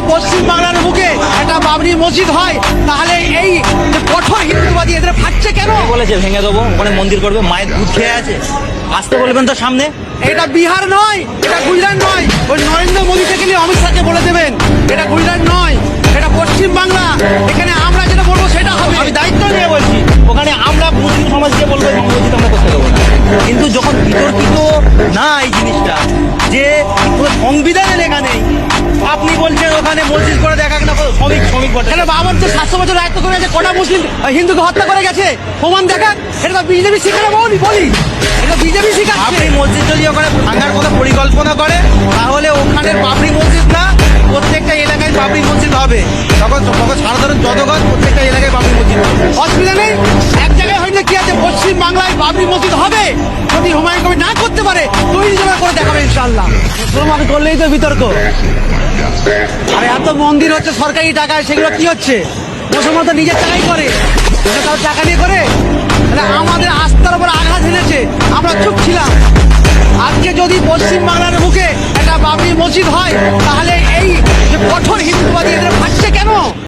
পশ্চিম বাংলার বুকে একটা বাবরি মসজিদ হয়, তাহলে এই যে কঠোর হিন্দুবাদী এদের ফাটছে কেন? বলেছে ভেঙে দেবো, ওখানে মন্দির করবে, মায়ের দুধ খেয়ে আছে, আসতে বলবেন তো সামনে। এটা বিহার নয়, এটা গুজরাট নয়, ওই নরেন্দ্র মোদী থেকে নিয়ে অমিত শাহকে বলে দেবেন এটা গুজরাট নয়, এটা পশ্চিম বাংলা। এখানে আমরা যেটা বলবো সেটা হবে। আমি দায়িত্ব নিয়ে বলছি, ওখানে আমরা মুসলিম সমাজকে বলবো মসজিদ আমরা করতে দেবো না। কিন্তু যখন বিতর্কিত না এই জিনিসটা, যে সংবিধানে লেখা নেই, আপনি বলছেন ওখানে মসজিদ করে দেখাক না, শ্রমিক বটে। এখানে বাবার তো 700 বছর রায়ত্ব করে গেছে, কটা মুসলিম হিন্দুকে হত্যা করে গেছে প্রমাণ দেখাক। এটা তো বিজেপি শিখানো বলি, এটা বিজেপি শিখাচ্ছে। আপনি মসজিদ যদি ওখানে ভাঙার কথা পরিকল্পনা করে, তাহলে ওখানে বাবরি মসজিদ না, প্রত্যেকটা এলাকায় বাবরি মসজিদ হবে। তখন সাধারণ জনগণ প্রত্যেকটা এলাকায় বাবরি মসজিদ হবে, অসুবিধা নেই। এক জায়গায় হয়তো কি আছে, পশ্চিম বাংলায় বাবরি মসজিদ হবে। যদি হুমায়ুন কবির না করতে পারে, তৈরি জমা করে দেখাবে ইনশাল্লাহ। মুসলমান করলেই তো বিতর্ক। আর এত মন্দির হচ্ছে সরকারি টাকায়, সেগুলো কি হচ্ছে? মুসলমান তো নিজের টাকাই করে, তার টাকা নিয়ে করে। তাহলে আমাদের আস্থার উপর আঘাত এনেছে, আমরা চুপ ছিলাম। আজকে যদি পশ্চিম বাংলার বুকে একটা বাবরি মসজিদ হয়, তাহলে এই যে কঠোর হিন্দুবাদী এদের ফাটছে কেন?